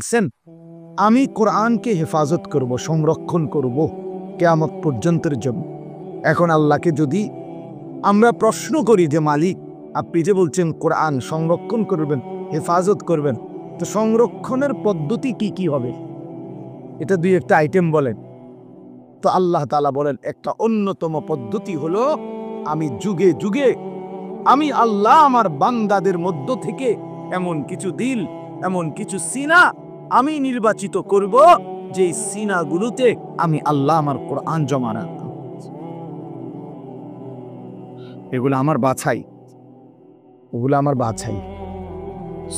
রাখছেন, আমি কোরআনকে হেফাজত করব, সংরক্ষণ করব কিয়ামত পর্যন্তের জন্য। এখন আল্লাহকে যদি আমরা প্রশ্ন করি যে মালিক, আপনি যে বলছেন কোরআন সংরক্ষণ করবেন, হেফাজত করবেন, তো সংরক্ষণের পদ্ধতি কি কি হবে? এটা দুই একটা আইটেম বলেন। তো আল্লাহ তাআলা বলেন, একটা অন্যতম পদ্ধতি হলো, আমি যুগে যুগে আমি আল্লাহ আমার বান্দাদের মধ্য থেকে এমন কিছু দিল, এমন কিছু সিনা আমি নির্বাচিত করব, যে সিনাগুলোতে আমি আল্লাহ আমার কোরআন জমা রাখব। এগুলো আমার বাছাই, ওগুলো আমার বাছাই।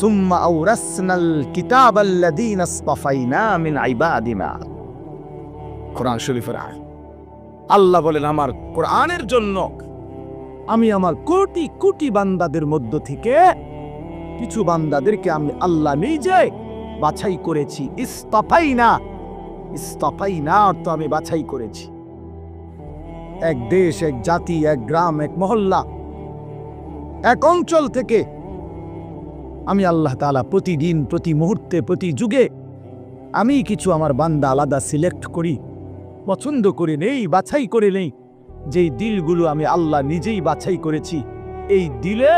সুম্মা আওরাসনাল কিতাবাল্লাযীনা ইসতাফাইনা মিন ইবাদিনা। কোরআন শরীফের আয়াত। আল্লাহ বলেন, আমার কোরআনের জন্য আমি আমার কোটি কোটি বান্দাদের মধ্য থেকে কিছু বান্দাদেরকে আমি আল্লাহ নিজে বাছাই করেছি। ইসতাফাইনা, ইসতাফাইনা অর্থ আমি বাছাই করেছি। এক দেশ, এক জাতি, এক গ্রাম, এক মহল্লা, এক অঞ্চল থেকে আমি আল্লাহ তাআলা প্রতিদিন, প্রতি মুহূর্তে, প্রতি যুগে আমি কিছু আমার বান্দা আলাদা সিলেক্ট করি, পছন্দ করে নেই, বাছাই করে নেই। যেই দিলগুলো আমি আল্লাহ নিজেই বাছাই করেছি, এই দিলে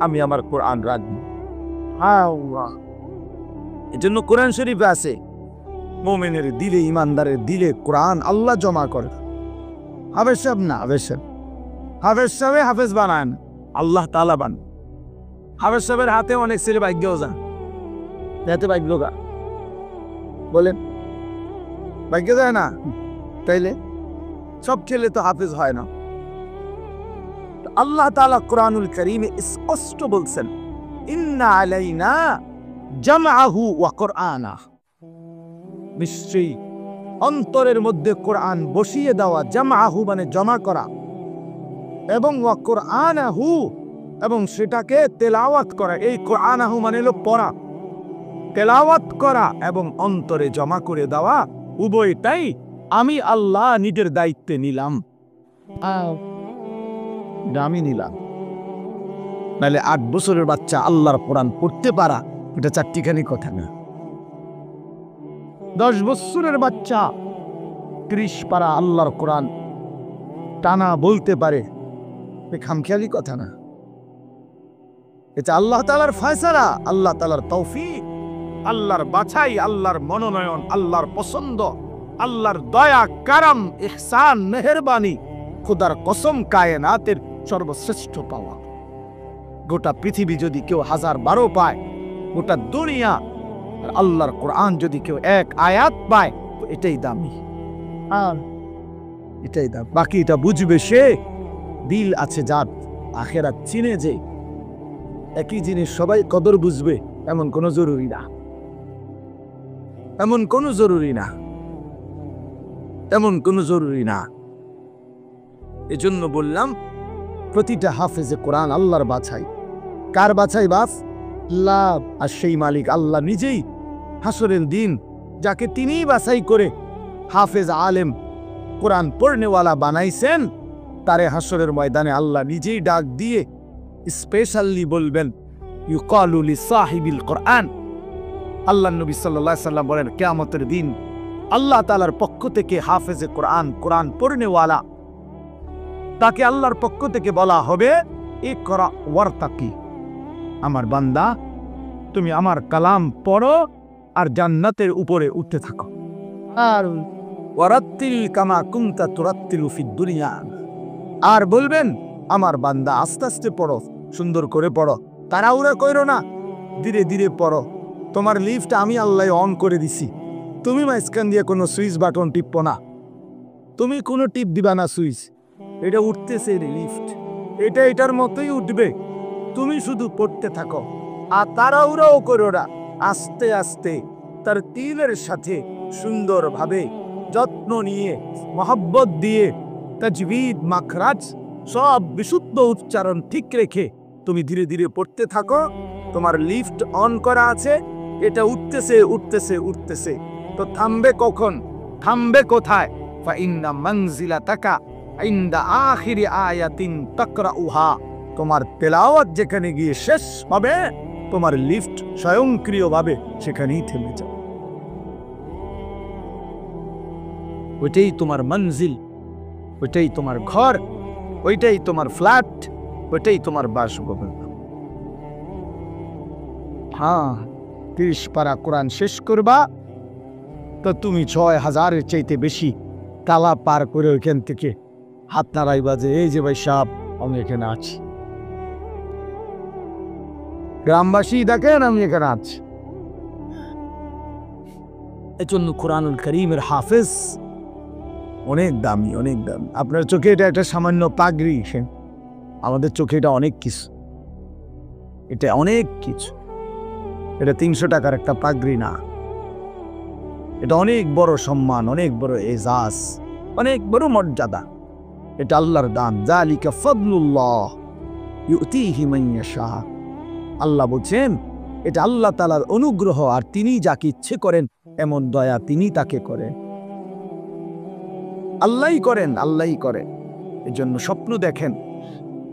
আমি আমার কোরআন রাখবো। এজন্য কোরআন শরীফে আছে, মুমিনের দিলে, ইমানদারের দিলে কোরআন আল্লাহ জমা করে। হাফেজ সাহেব না, হাফেজ সাহেব, হাফেজ সাহেব হাফেজ বানান, আল্লাহ তাআলা বান। হাফেজ সাহেবের হাতে অনেক ছেলে ভাগ্যও যান, হাতে ভাগ্য গা বলেন, ভাগ্য যায় না, তাইলে সব ছেলে তো হাফেজ হয় না। আল্লাহ তাআলা কোরআনুল কারীমে স্পষ্ট বলছেন, ইন্না আলাইনা জামআহু ওয়া কুরআনা। নিশ্চয়ই অন্তরের মধ্যে কোরআন বসিয়ে দেওয়া, জামআহু মানে জমা করা, এবং ওয়া কুরআনাহু এবং সেটাকে তেলাওয়াত করা। এই কুরআনাহু মানে হলো পড়া, তেলাওয়াত করা এবং অন্তরে জমা করে দেওয়া, উভয়টাই আমি আল্লাহ নিজের দায়িত্বে নিলাম। আমি নিলাম। নাহলে 8 বছরের বাচ্চা আল্লাহর কোরআন পড়তে পারা, এটা চারটিখানি কথা না। 10 বছরের বাচ্চা 30 পারা আল্লাহর কোরআন টানা বলতে পারে, খামখেয়ালি কথা না। এটা আল্লাহ তাআলার ফয়সালা, আল্লাহ তাআলার তৌফিক, আল্লাহর বাছাই, আল্লাহর মনোনয়ন, আল্লাহর পছন্দ, আল্লাহর দয়া, কারাম, ইহসান, মেহেরবানি, খোদার কসম, কায়নাতের সর্বশ্রেষ্ঠ পাওয়া। গোটা পৃথিবী যদি কেউ 1012 পায়, গোটা দুনিয়া আর আল্লাহর কোরআন যদি কেউ 1 আয়াত পায়, তো এটাই দামি, আর এটাই দাম। বাকি এটা বুঝবে সে, দিল আছে যার, আখেরাত চিনে যে। একই জিনিস সবাই কদর বুঝবে এমন কোনো জরুরি না, এমন কোনো জরুরি না, এমন কোনো জরুরি না। এজন্য বললাম, প্রতিটা হাফেজে কোরআন আল্লাহর বাছাই। কার বাছাই? বাস আল্লাহ, আর সেই মালিক আল্লাহ নিজেই হাসরের দিন যাকে তিনিই বাছাই করে হাফেজ, আলেম, কোরআন পড়নেওয়ালা বানাইছেন, তারে হাসরের ময়দানে আল্লাহ নিজেই ডাক দিয়ে স্পেশালি বলবেন, ইউকালু লিসাহিবিল কোরআন। আল্লাহ নবী সাল্লাল্লাহু আলাইহি সাল্লাম বলেন, কিয়ামতের দিন আল্লাহ তাআলার পক্ষ থেকে হাফেজে কোরআন, কোরআন পড়নেওয়ালা, তাকে আল্লাহর পক্ষ থেকে বলা হবে, ইকরা ওয়ারতাকি, আমার বান্দা তুমি আমার কালাম পড়ো আর জান্নাতের উপরে উঠতে থাকো। আর ওয়ারাত্তিল কামা কুনতা তুরাত্তিলু ফিদ দুনিয়া, আর বলবেন, আমার বান্দা আস্তে আস্তে পড়ো, সুন্দর করে পড়ো, তাড়াহুড়া কইরো না, ধীরে ধীরে পড়ো। তোমার লিফট আমি আল্লাহ অন করে দিছি, তুমি মাঝখান দিয়ে কোনো সুইচ বাটন টিপো না, তুমি কোনো টিপ দিবা না সুইচ, এটা উঠতেছে লিফট, এটা এটার মতোই উঠবে, তুমি শুধু পড়তে থাকো। আর তাড়াহুড়াও করো না, আস্তে আস্তে তার তিলের সাথে সুন্দরভাবে যত্ন নিয়ে, মহব্বত দিয়ে, তাজবিদ, মাখরাজ সব বিশুদ্ধ উচ্চারণ ঠিক রেখে তুমি ধীরে ধীরে পড়তে থাকো। তোমার লিফট অন করা আছে, এটা উঠতেছে উঠতেছে উঠতেছে, তো থামবে কখন, থামবে কোথায়? ফাইন্না মানজিলাতাকা ইনদা আখিরি আয়াতিন তাকরাউহা, তোমার তেলাওয়াত যেখানে গিয়ে শেষ হবে, তোমার লিফট স্বয়ংক্রিয়ভাবে সেখানেই থেমে যাবে। ওইটাই তোমার মঞ্জিল, ওইটাই তোমার ঘর, ওইটাই তোমার ফ্ল্যাট, ওইটাই তোমার বাসভবন। হ্যাঁ, 30 পারা কোরআন শেষ করবা তো তুমি 6000-এর চাইতে বেশি তালা পার করে ওইখান থেকে হাত নাড়াইবা যে এই যে ভাই সাহেব আমি এখানে আছি, গ্রামবাসী দেখেন আমি এখানে আছি। এজন্য কোরআনুল কারীমের হাফেজ অনেক দামি, অনেক দামি। আপনার চোখে এটা একটা সামান্য পাগড়ি, আমাদের চোখে এটা অনেক কিছু, এটা অনেক কিছু। এটা 300 টাকার একটা পাগড়ি না, এটা অনেক বড় সম্মান, অনেক বড় এজাজ, অনেক বড় মর্যাদা। এটা আল্লাহর দান। যালিকা ফাদলুল্লাহ ইউতিহি মান ইয়াশা। আল্লাহ বলছেন এটা আল্লাহ তাআলার অনুগ্রহ, আর তিনি যাকে ইচ্ছে করেন এমন দয়া তিনি তাকে করেন। আল্লাহই করেন, আল্লাহই করেন। এজন্য স্বপ্ন দেখেন,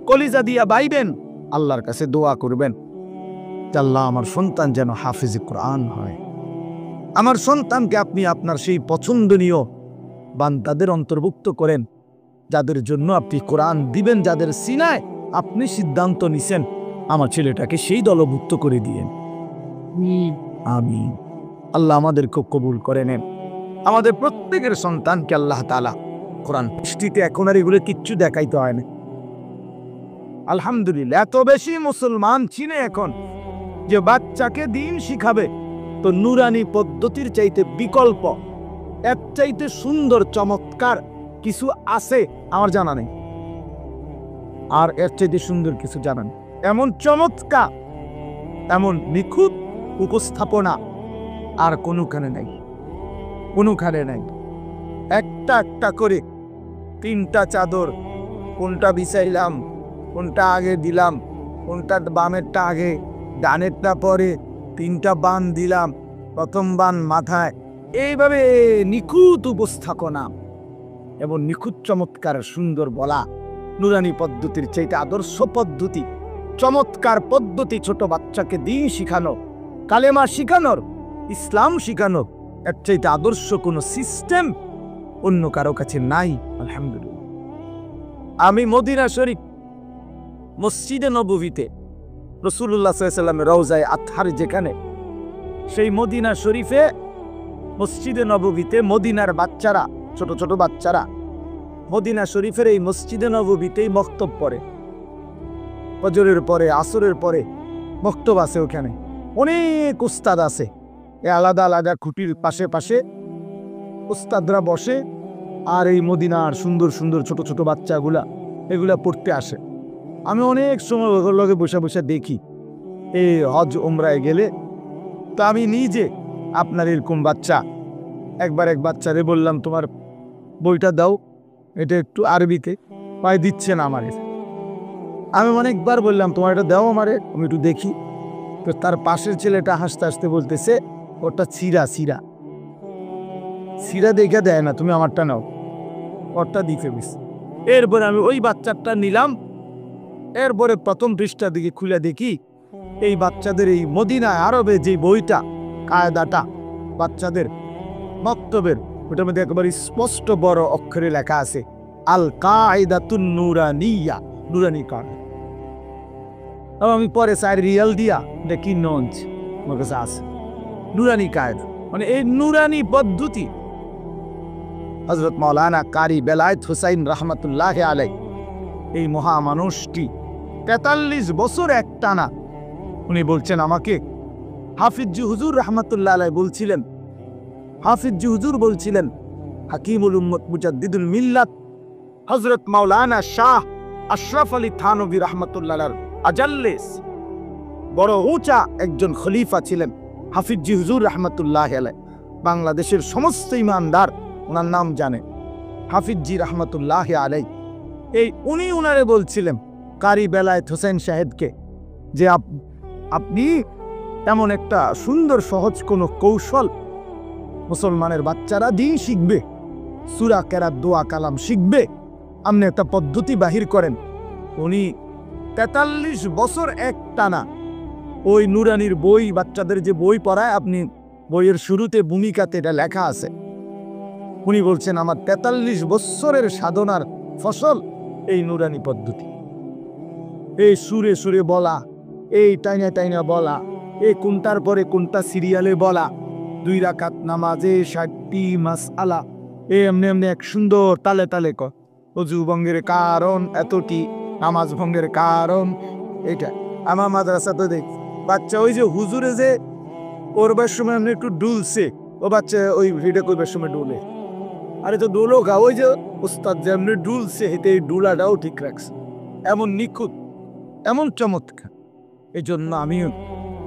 কলিজা দিয়া বাইবেন, আল্লাহর কাছে দোয়া করবেন, আল্লাহ আমার সন্তান যেন হাফেজে কোরআন হয়। আমার সন্তানকে আপনি আপনার সেই পছন্দনীয় বান্দাদের অন্তর্ভুক্ত করেন, যাদের জন্য আপনি কোরআন দিবেন, যাদের সিনায় আপনি সিদ্ধান্ত নিছেন আমার ছেলেটাকে সেই দলভুক্ত করে দিয়েন। আমিন। আল্লাহ আমাদেরকে কবুল করে নেন। আমাদের প্রত্যেকের সন্তানকে আল্লাহ তাআলা কোরআন পুষ্টিতে, এখন আর এগুলো কিচ্ছু দেখাইতে হয় না। আলহামদুলিল্লাহ, এত বেশি মুসলমান চিনে এখন যে বাচ্চাকে দিন শিখাবে তো নুরানি পদ্ধতির চাইতে বিকল্প, এর চাইতে সুন্দর চমৎকার কিছু আছে আমার জানা নেই, আর এর চাইতে সুন্দর কিছু জানা নেই। এমন চমৎকার, এমন নিখুঁত উপস্থাপনা আর কোনোখানে নাই, কোনোখানে নাই। একটা একটা করে 3টা চাদর, কোনটা বিছাইলাম, কোনটা আগে দিলাম, কোনটা বামেরটা আগে, ডানেরটা পরে, 3টা বান দিলাম, প্রথম বান মাথায়, এইভাবে নিখুঁত উপস্থাপনা এবং নিখুঁত চমৎকার সুন্দর বলা। নুরানি পদ্ধতির চাইতে আদর্শ পদ্ধতি, চমৎকার পদ্ধতি ছোট বাচ্চাকে দিন শিখানো, কালেমা শিখানোর, ইসলাম শিখানোর, এর চাইতে আদর্শ কোনো সিস্টেম অন্য কারো কাছে নাই। আলহামদুলিল্লাহ। আমি মদিনা শরীফ মসজিদে নববীতে রাসূলুল্লাহ সাল্লাল্লাহু আলাইহি ওয়াসাল্লামের রওজায়ে আতহার যেখানে, সেই মদিনা শরীফে মসজিদে নববীতে মদিনার বাচ্চারা, ছোট ছোট বাচ্চারা মদিনা শরীফের এই মসজিদে নববীতেই মক্তব পড়ে। ফজরের পরে, আসরের পরে মক্তব আছে, ওখানে অনেক উস্তাদ আছে, আলাদা আলাদা খুঁটির পাশে পাশে উস্তাদরা বসে, আর এই মদিনার সুন্দর সুন্দর ছোট ছোট বাচ্চাগুলা এগুলা পড়তে আসে। আমি অনেক সময় ওগুলোর লগে বসে বসে দেখি এই হজ উমরায় গেলে। তো আমি নিজে আপনার এরকম বাচ্চা, একবার এক বাচ্চারে বললাম তোমার বইটা দাও, এটা একটু আরবিতে, পায় দিচ্ছে না আমারে। আমি অনেকবার বললাম তোমার এটা দাও আমারে, আমি একটু দেখি। তো তার পাশের ছেলেটা হাসতে হাসতে বলতেছে ওটা চিরা, চিরা চিরা দেখে দেয় না, তুমি আমারটা নাও, ওরটা দিতে বিস। এরপরে আমি ওই বাচ্চাটা নিলাম। এরপরে প্রথম পৃষ্ঠার দিকে খুলে দেখি এই বাচ্চাদের এই মদিনায় আরবে যে বইটা, কায়দাটা বাচ্চাদের মক্তবের, ওটার মধ্যে একেবারে স্পষ্ট বড় অক্ষরে লেখা আছে আল কায়দাতুন নুরানিয়া, নুরানি কায়দা। আমি পরে 4 রিয়াল দিয়া দেখি নঞ্চ আমার কাছে আছে নুরানি কায়দা, মানে এই নুরানি পদ্ধতি। হযরত মাওলানা কারি বেলায়েত হুসাইন রহমতুল্লাহ আলাইহি, এই মহামানুষটি 43 বছর একটানা উনি বলছেন আমাকে, হাফিজি হুজুর রহমতুল্লাহ আলাইহি বলছিলেন, হাফিজি হুজুর বলছিলেন, হাকিমুল উম্মত মুজাদ্দিদুল মিল্লাত হযরত মাওলানা শাহ আশরাফ আলী থানভী রহমতুল্লাহ আলাইহি আজাল্লেস, বড় উঁচা একজন খলিফা ছিলেন হাফিজি হুজুর রহমতুল্লাহ আলাইহি। বাংলাদেশের সমস্ত ইমানদার ওনার নাম জানে, হাফিজি রহমতুল্লাহ আলাইহি। এই উনি উনারে বলছিলেন কারি বেলায়েত হোসেন সাহেবকে যে আপনি এমন একটা সুন্দর সহজ কোনো কৌশল, মুসলমানের বাচ্চারা দিন শিখবে, সূরা কেরাত, দোয়া কালাম শিখবে, আপনি একটা পদ্ধতি বাহির করেন। উনি 43 বছর একটানা ওই নুরানির বই, বাচ্চাদের যে বই পড়ায়, আপনি বইয়ের শুরুতে ভূমিকাতে এটা লেখা আছে উনি বলছেন আমার ৪৩ বছরের সাধনার ফসল এই নুরানি পদ্ধতি। এই সুরে সুরে বলা, এই টাইনা টাইনা বলা, এই কোনটার পরে কোনটা সিরিয়ালে বলা, 2 রাকাত নামাজে 60টি মাসআলা, এমনি এমনি এক সুন্দর তালে তালে কর। অজু ভঙ্গের কারণ এতটি, নামাজ ভঙ্গের কারণ এটা। আমার মাদ্রাসাতে দেখ বাচ্চা ওই যে হুজুরে যে করবার সময় এমনি একটু ডুলছে, ও বাচ্চা ওই ভিডিও করবার সময় ডুলে, আরে তো ডুলো গা, ওই যে উস্তাদ যেমনি ডুলছে হেতে এই ডুলাটাও ঠিক রাখছে, এমন নিখুঁত, এমন চমৎকার। এই জন্য আমি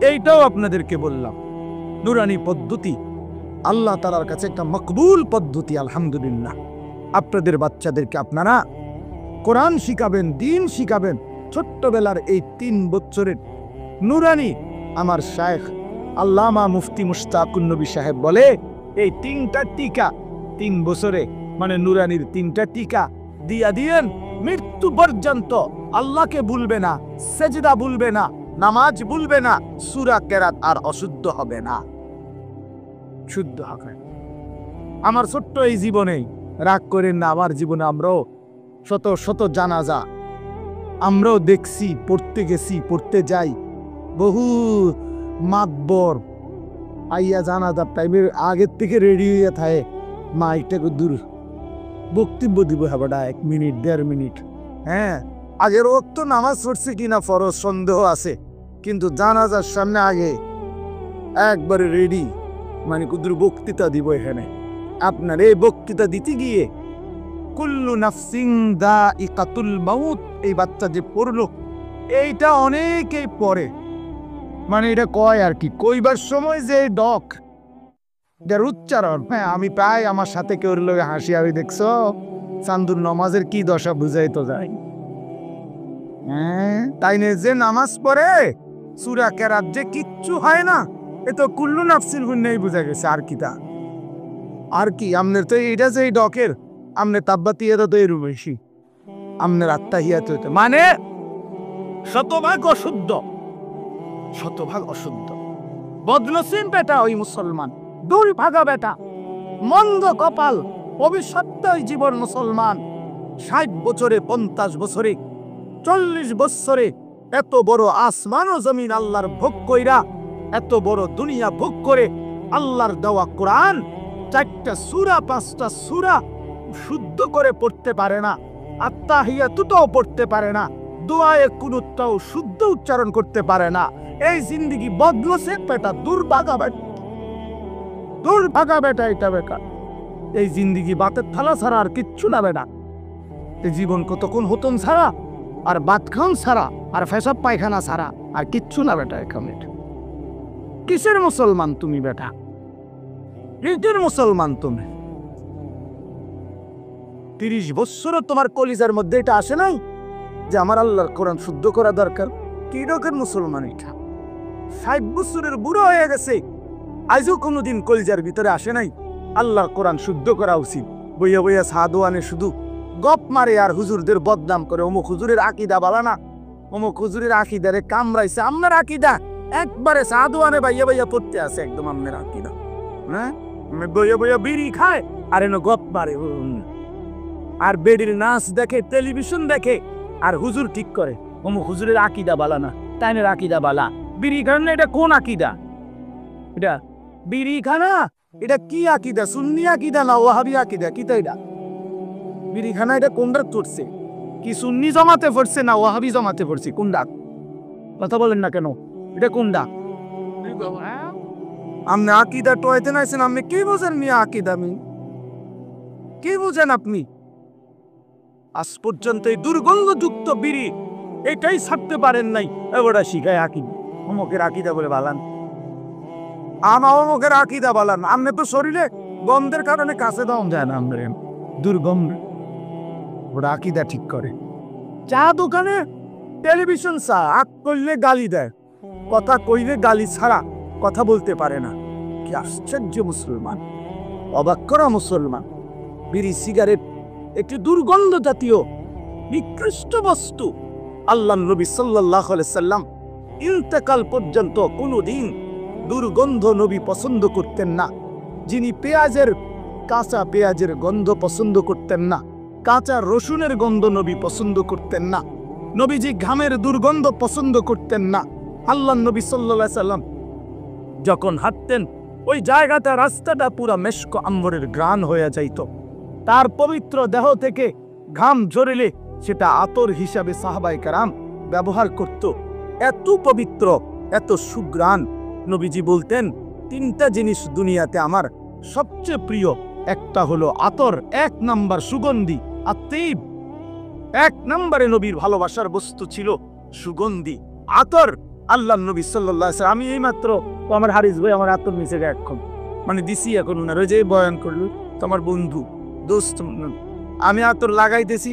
এইটাও আপনাদেরকে বললাম, নুরানি পদ্ধতি আল্লাহ তাআলার কাছে একটা মকবুল পদ্ধতি। আলহামদুলিল্লাহ, আপনাদের বাচ্চাদেরকে আপনারা কোরআন শিখাবেন, দিন শিখাবেন। ছোট্টবেলার এই 3 বছরের নুরানি, আমার শায়েখ আল্লামা মুফতি মুশতাকুন নবী সাহেব বলে, এই 3টা টিকা 3 বছরে, মানে নুরানির 3টা টিকা দিয়া দিয়েন, মৃত্যু পর্যন্ত আল্লাহকে ভুলবে না, সেজদা ভুলবে না, নামাজ ভুলবে না, সূরা কেরাত আর অশুদ্ধ হবে না, শুদ্ধ হবে। আমার ছোট্ট এই জীবনে রাগ করেন না, আমার জীবনে আমরাও শত শত জানাজা আমরাও দেখছি, পড়তে গেছি, পড়তে যাই। বহু মাতবর আইয়া জানাজার টাইমের আগের থেকে রেডি হইয়া থাকে, মাইকটাকে দূর বক্তব্য দিব হ্যাঁ 1 মিনিট 1.5 মিনিট। হ্যাঁ, আগের ওয়াক্ত নামাজ পড়ছে কিনা ফরজ সন্দেহ আছে, কিন্তু জানাজার সামনে আগে একবারে রেডি, মানে কুদুর বক্তৃতা দিব এখানে। আপনার এই বক্তৃতা দিতে গিয়ে কুল্লু নাফসিন দাইকাতুল মাউত, এই বাচ্চা যে পড়লো, এইটা অনেকেই পড়ে, মানে এটা কয় আর কি, কইবার সময় যে ডক এটার উচ্চারণ, হ্যাঁ আমি প্রায় আমার সাথে কেউ লোক হাসি, আমি দেখছো চান্দুর নামাজের কি দশা বুঝাইতো যায়। হ্যাঁ, তাই না, যে নামাজ পড়ে সূরা কেরাত যে কিচ্ছু হয় না, এ তো কুল্লু নাফসিন হুন্নেই বুঝা গেছে। আর কি তা, আর কি আমনের তো এইটা যে ডকের, আমনে তাব্বাতিয়াতা তো এর বেশি, আমনের আত্তাহিয়াত হইতে মানে শতভাগ অশুদ্ধ, শতভাগ অশুদ্ধ। বদনসিব বেটা ওই মুসলমান, দুর্ভাগা বেটা, মন্দ কপাল, অভিশপ্ত জীবন মুসলমান। 60 বছরে, 50 বছরে, 40 বছরে এত বড় আসমান ও জমিন আল্লাহর ভোগ কইরা, এত বড় দুনিয়া ভোগ করে আল্লাহর দেওয়া কোরআন 4টা সূরা 5টা সূরা শুদ্ধ করে পড়তে পারে না, আত্তাহিয়াতুটাও পড়তে পারে না, দোয়ায়ে কুনুতটাও শুদ্ধ উচ্চারণ করতে পারে না। এই জিন্দেগি বদলছে বেটা, দুর্ভাগা বেটা, দুর্ভাগা বেটা এটা বেটা। এই জিন্দেগি বাতের থালা ছাড়া আর কিচ্ছু না বেটা। এই জীবন কতক্ষণ হতন ছাড়া আর বাত খান ছাড়া আর ফেসাব পায়খানা ছাড়া আর কিচ্ছু না বেটা। এখন কিসের মুসলমান তুমি বেটা, কিসের মুসলমান তুমি? 30 বছরও তোমার কলিজার মধ্যে এটা আসে নাই যে আমার আল্লাহর কোরআন শুদ্ধ করা দরকার? কি রকম মুসলমান এটা? 60 বছরের বুড়ো হয়ে গেছে, আজও কোনোদিন কলিজার ভিতরে আসে নাই আল্লাহর কোরআন শুদ্ধ করা উচিত। বইয়া বইয়া সাদওয়ানে শুধু গপ মারে আর হুজুরদের বদনাম করে, অমুক হুজুরের আকীদা ভালো না, অমুক হুজুরের আকীদারে কামড়াইছে। আপনার আকীদা একবারে সাদওয়ানে বাইয়া বাইয়া পড়তে আছে, একদম আপনার আকীদা। হ্যাঁ, বইয়া বইয়া বিড়ি খায় আর এনে গপ মারে, আর বেডির নাচ দেখে, টেলিভিশন দেখে, আর হুজুর ঠিক করে অমুক হুজুরের আকীদা বালা না, তাইনের আকীদা বালা। বিড়ি খান না, এটা কোন আকীদা? এটা বিড়ি খানা, এটা কি আকীদা? সুন্নি আকীদা না ওয়াহাবি আকীদা? কি তো এটা বিড়ি খানা? এটা কোনটা পড়ছে? কি সুন্নি জমাতে পড়ছে না ওয়াহাবি জমাতে পড়ছে? কোনটা? কথা বলেন না কেন? এটা কোনটা? আপনি আকীদা টোয়াইতে নাইছেন, আপনি কি বোঝেন মিয়া আকীদা? আমি কি বোঝেন আপনি? আজ পর্যন্ত এই দুর্গন্ধযুক্ত বিড়ি এটাই ছাড়তে পারেন নাই। এবারে শিখায় আকীদা, অমুকের আকীদা বলে বালান, আমার অমুকের আকীদা বালান। আপনি তো শরীরে গন্ধের কারণে কাছে দাম যায় না, আমরা দুর্গন্ধ, ওরা আকীদা ঠিক করে। চা দোকানে টেলিভিশন চা আগ করলে গালি দেয়, কথা কইলে গালি ছাড়া কথা বলতে পারে না। কি আশ্চর্য মুসলমান, অবাক করা মুসলমান। বিড়ি সিগারেট একটি দুর্গন্ধ জাতীয় নিকৃষ্ট বস্তু। আল্লাহ নবী সাল্লাল্লাহু আলাইহি সাল্লাম ইন্তেকাল পর্যন্ত কোনোদিন দুর্গন্ধ নবী পছন্দ করতেন না। যিনি পেঁয়াজের কাঁচা পেঁয়াজের গন্ধ পছন্দ করতেন না, কাঁচা রসুনের গন্ধ নবী পছন্দ করতেন না, নবীজি ঘামের দুর্গন্ধ পছন্দ করতেন না। আল্লাহ নবী সাল্লাল্লাহু আলাইহি সাল্লাম যখন হাঁটতেন ওই জায়গাটা রাস্তাটা পুরা মেশক আম্বরের ঘ্রাণ হয়ে যাইত। তার পবিত্র দেহ থেকে ঘাম ঝরিলে সেটা আতর হিসাবে সাহাবায়ে কেরাম ব্যবহার করত। এত পবিত্র, এত সুঘ্রাণ। নবীজি বলতেন, তিনটা জিনিস দুনিয়াতে আমার সবচেয়ে প্রিয়, একটা হলো আতর, 1 নাম্বার সুগন্ধি, আত্মীব। 1 নম্বরে নবীর ভালোবাসার বস্তু ছিল সুগন্ধি, আতর। আল্লাহ নবী সাল্লাল্লাহু আলাইহি সাল্লাম, আমি এইমাত্র আমার হারিস ভাই আমার আতর নিচে এখন মানে দিছি, এখন ওনার ওই যে বয়ান করলো তোমার বন্ধু দোস্ত, আমি আতর লাগাইতেছি,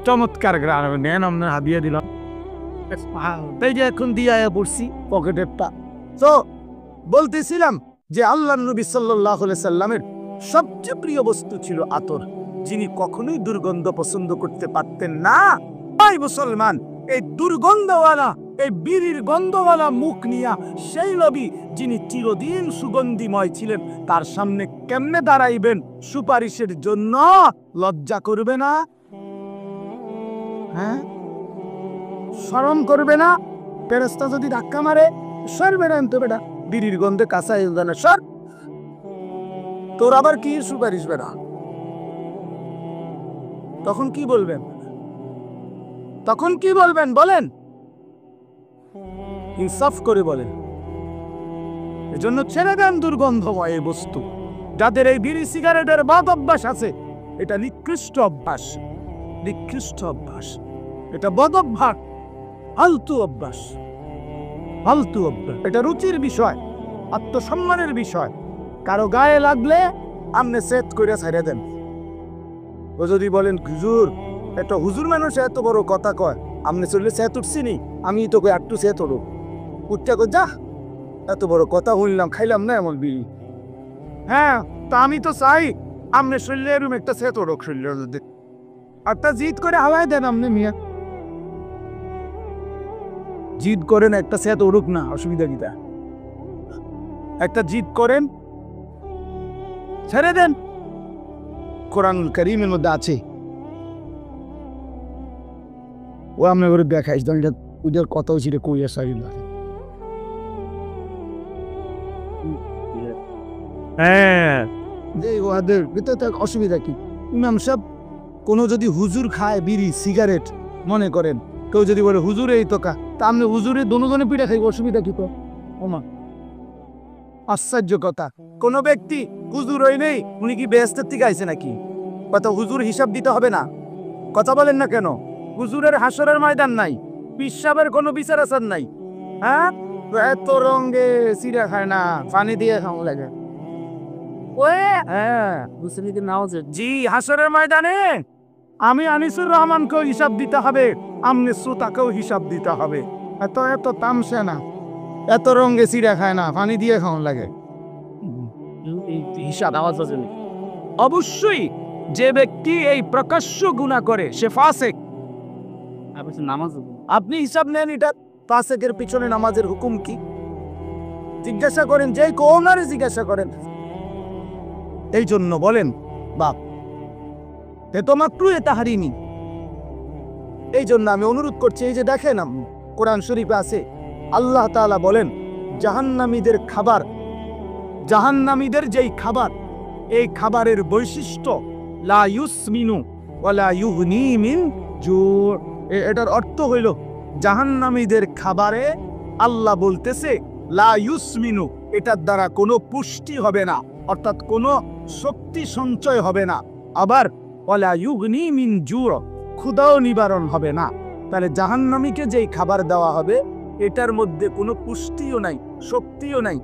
চমৎকার গ্রাম নেন আপনার হাদিয়া দিলাম, তাই যে এখন দিয়া পড়ছি পকেটেরটা। তো বলতেছিলাম যে আল্লাহ নবী সাল্লাল্লাহু আলাইহি সাল্লামের সবচেয়ে প্রিয় বস্তু ছিল আতর, যিনি কখনোই দুর্গন্ধ পছন্দ করতে পারতেন না। ভাই মুসলমান, এই দুর্গন্ধওয়ালা, এই বিড়ির গন্ধওয়ালা মুখ নিয়া সেই নবী যিনি চিরদিন সুগন্ধিময় ছিলেন, তার সামনে কেমনে দাঁড়াইবেন সুপারিশের জন্য? লজ্জা করবে না? হ্যাঁ, শরম করবে না? ফেরেশতা যদি ধাক্কা মারে, সরবে না তো বেটা, বিড়ির গন্ধে কাঁচা ইলদানা সর, তোর আবার কি সুপারিশ বেটা? তখন কি বলবেন? তখন কি বলবেন বলেন? ইনসাফ করে বলেন। এজন্য ছেড়ে দেন দুর্গন্ধময় এই বস্তু। যাদের এই বিড়ি সিগারেটের বদ অভ্যাস আছে, এটা নিকৃষ্ট অভ্যাস, নিকৃষ্ট অভ্যাস, এটা বদ অভ্যাস, ফালতু অভ্যাস, ফালতু অভ্যাস। এটা রুচির বিষয়, আত্মসম্মানের বিষয়। কারো গায়ে লাগলে আপনি সেট করে ছেড়ে দেন। ও যদি বলেন হুজুর, একটা হুজুর মানুষ এত বড় কথা কয়, আপনি চললে সেট উঠছিনি, আমি তোকে একটু সেট হলো উঠতে যা, এত বড় কথা শুনলাম, খাইলাম না এমন বিড়ি। হ্যাঁ, তা আমি তো চাই আপনি শরীরে এরকম একটা সেট ওরক শরীর, একটা জিদ করে হাওয়ায় দেন। আপনি মিয়া জিদ করেন একটা সেট ওরুক না, অসুবিধা কি? একটা জিদ করেন, ছেড়ে দেন। কোরআনুল কারীমের মধ্যে আছে, ও আমরা করে দেখাইস ওদের কথাও ছিল কইয়া সারিল। হ্যাঁ, যে ওদের ভিতরে অসুবিধা কি? ইমাম সাহেব কোনো যদি হুজুর খায় বিড়ি সিগারেট, মনে করেন কেউ যদি বলে হুজুর এই তোকা, তা আপনি হুজুরে দুজনে পিঠা খাই, অসুবিধা কি? তো ওমা আশ্চর্য কথা, কোন ব্যক্তি হুজুর হই নেই, উনি কি বেহেশতের থেকে আইছে নাকি? কথা হুজুর হিসাব দিতে হবে না? কথা বলেন না কেন? হুজুরের হাসরের ময়দান নাই, পিসাবের কোনো বিচার আচার নাই। হ্যাঁ, এত রঙে সিরা খায় না, পানি দিয়ে খাওয়া লাগে। জি, হাসরের ময়দানে আমি আনিসুর রহমানকেও হিসাব দিতে হবে, আমনে শ্রোতাকেও হিসাব দিতে হবে। এত এত তামসে না, এত রঙে সিরা খায় না, পানি দিয়ে খাওয়া লাগে। হিসাব আওয়াজ আছে। অবশ্যই যে ব্যক্তি এই প্রকাশ্য গুনাহ করে সে ফাসিক। আপনি হিসাব নেন, এটা ফাসিকের পিছনে নামাজের হুকুম কি? জিজ্ঞাসা করেন, যে কোনারে জিজ্ঞাসা করেন। এই জন্য বলেন বাপ তে তো মাত্র এটা হারিনি। এই জন্য আমি অনুরোধ করছি, এই যে দেখেন কোরআন শরীফে আছে, আল্লাহ তাআলা বলেন জাহান্নামীদের খাবার, জাহান্নামীদের যেই খাবার, এই খাবারের বৈশিষ্ট্য লা ইউসমিনু ওয়ালা ইউগনি মিন জু। এটার অর্থ হইল জাহান্নামীদের খাবারে আল্লাহ বলতেছে লা ইউসমিনু, এটার দ্বারা কোনো পুষ্টি হবে না, অর্থাৎ কোনো শক্তি সঞ্চয় হবে না। আবার ওয়ালা ইউগনি মিন জু, ক্ষুধাও নিবারণ হবে না। তাহলে জাহান্নামীকে যেই খাবার দেওয়া হবে এটার মধ্যে কোনো পুষ্টিও নাই, শক্তিও নাই,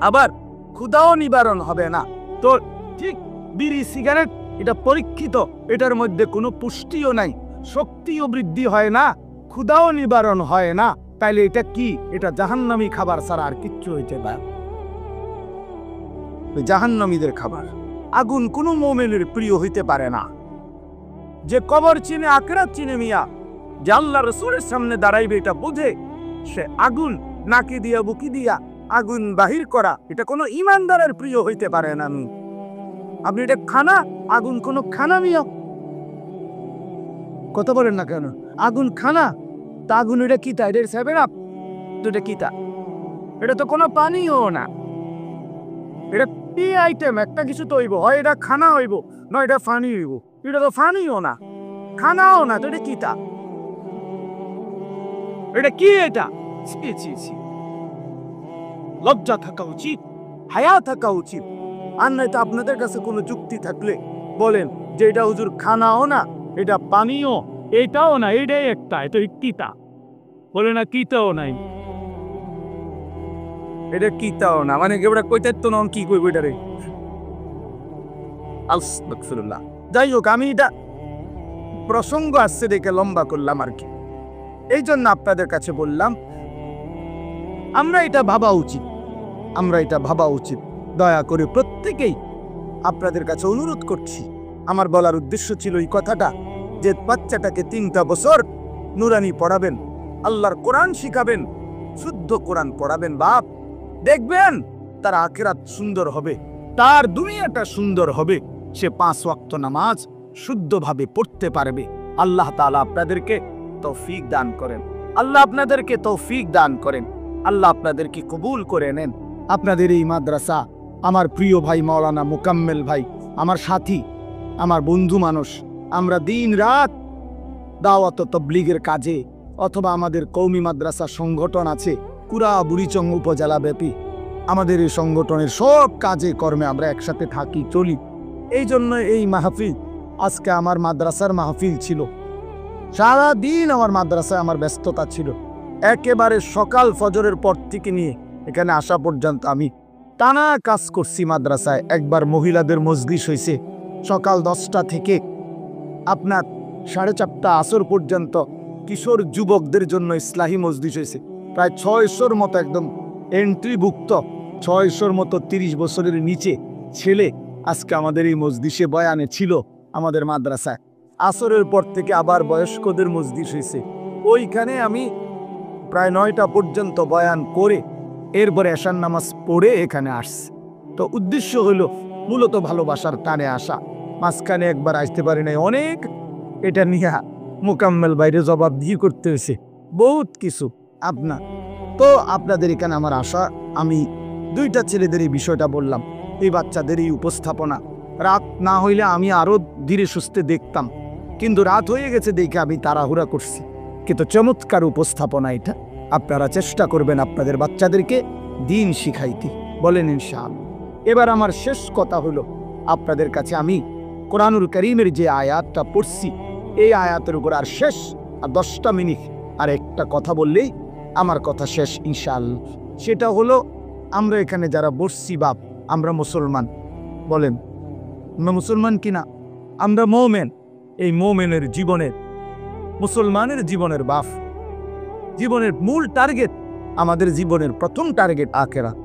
আবার ক্ষুধাও নিবারণ হবে না। তো ঠিক বিড়ি সিগারেট এটা পরীক্ষিত, এটার মধ্যে কোনো পুষ্টিও নাই, শক্তিও বৃদ্ধি হয় না, ক্ষুধাও নিবারণ হয় না। তাইলে এটা কি? এটা জাহান্নামী খাবার ছাড়া আর কিচ্ছু হইতে পারে। জাহান্নামীদের খাবার। আগুন কোনো মুমিনের প্রিয় হইতে পারে না। যে কবর চিনে, আখিরাত চিনে মিয়া, যে আল্লাহ রাসূলের সামনে দাঁড়াইবে এটা বুঝে, সে আগুন নাকি দিয়া বুকি দিয়া আগুন বাহির করা, এটা কোনো ইমানদারের প্রিয় হইতে পারে না। আপনি এটা খানা? আগুন কোনো খানা মিয়া? কথা বলেন না কেন? আগুন খানা? তা আগুন এটা কি তা? এটা 7 আপ? এটা কি তা? এটা তো কোনো পানিও না। এটা কি আইটেম? একটা কিছু তো হইব, হয় এটা খানা হইব, নয় এটা ফানি হইব। এটা তো ফানিও না, খানাও না, তো এটা কি তা? এটা কি এটা? ছি ছি ছি, লজ্জা থাকা উচিত, হায়া থাকা উচিত। আর নয়তো আপনাদের কাছে কোনো যুক্তি থাকলে বলেন যে এটা হুজুর খানাও না, এটা পানিও, এটাও না, এটাই একটা, এটা কিতা বলে না, কিতাও নাই। এটা কিতাও না মানে এবারে কইতে তো না, কি কইব এটারে? আস্তাগফিরুল্লাহ। যাই হোক, আমি এটা প্রসঙ্গ আসছে দেখে লম্বা করলাম আর কি। এই জন্য আপনাদের কাছে বললাম আমরা এটা ভাবা উচিত, আমরা এটা ভাবা উচিত। দয়া করে প্রত্যেকেই আপনাদের কাছে অনুরোধ করছি। আমার বলার উদ্দেশ্য ছিল এই কথাটা, যে বাচ্চাটাকে 3টা বছর নুরানি পড়াবেন, আল্লাহর কোরআন শিখাবেন, শুদ্ধ কোরআন পড়াবেন বাপ, দেখবেন তার আখিরাত সুন্দর হবে, তার দুনিয়াটা সুন্দর হবে। সে 5 ওয়াক্ত নামাজ শুদ্ধভাবে পড়তে পারবে। আল্লাহ তাআলা আপনাদেরকে তৌফিক দান করেন, আল্লাহ আপনাদেরকে তৌফিক দান করেন, আল্লাহ আপনাদেরকে কবুল করে নেন। আপনাদের এই মাদ্রাসা, আমার প্রিয় ভাই মাওলানা মোকাম্মেল ভাই, আমার সাথী, আমার বন্ধু মানুষ, আমরা দিন রাত দাওয়াত ও তাবলীগের কাজে, অথবা আমাদের কওমি মাদ্রাসা সংগঠন আছে পুরা বুড়িচং উপজেলা ব্যাপী, আমাদের এই সংগঠনের সব কাজে কর্মে আমরা একসাথে থাকি, চলি। এই জন্য এই মাহফিল আজকে আমার মাদ্রাসার মাহফিল ছিল। সারা দিন আমার মাদ্রাসায় আমার ব্যস্ততা ছিল। একেবারে সকাল ফজরের পর থেকে নিয়ে এখানে আসা পর্যন্ত আমি টানা কাজ করছি মাদ্রাসায়। একবার মহিলাদের মজলিস হয়েছে সকাল 10টা থেকে আপনার 4:30 আসর পর্যন্ত। কিশোর যুবকদের জন্য ইসলাহি মজলিস হয়েছে, প্রায় 600-র মতো, একদম এন্ট্রিভুক্ত 600-র মতো 30 বছরের নিচে ছেলে আজকে আমাদের এই মজলিসে বয়ানে ছিল আমাদের মাদ্রাসায়। আসরের পর থেকে আবার বয়স্কদের মজলিস হয়েছে, ওইখানে আমি প্রায় 9টা পর্যন্ত বয়ান করে এরপরে এশার নামাজ পড়ে এখানে আসছে। তো উদ্দেশ্য হলো মূলত ভালোবাসার টানে আসা। মাঝখানে একবার আসতে পারি নাই, অনেক এটা নিয়ে মোকাম্মেল বাইরে জবাব দিয়ে করতে হয়েছে, বহুত কিছু আপনার। তো আপনাদের এখানে আমার আশা, আমি 2টা ছেলেদের এই বিষয়টা বললাম, এই বাচ্চাদের এই উপস্থাপনা। রাত না হইলে আমি আরো ধীরে সুস্থে দেখতাম, কিন্তু রাত হয়ে গেছে দেখে আমি তাড়াহুড়া করছি। কিন্তু চমৎকার উপস্থাপনা এটা। আপনারা চেষ্টা করবেন আপনাদের বাচ্চাদেরকে দিন শিখাইতে, বলেন ইনশাআল্লাহ। এবার আমার শেষ কথা হলো, আপনাদের কাছে আমি কোরআনুল কারীমের যে আয়াতটা পড়ছি, এই আয়াতের উপর আর শেষ, আর 10টা মিনিট আর একটা কথা বললেই আমার কথা শেষ ইনশাআল্লাহ। সেটা হলো, আমরা এখানে যারা বসছি বাপ, আমরা মুসলমান, বলেন আমরা মুসলমান কিনা? আমরা মুমিন। এই মুমিনের জীবনের, মুসলমানের জীবনের বাপ, জীবনের মূল টার্গেট, আমাদের জীবনের প্রথম টার্গেট আখিরাত।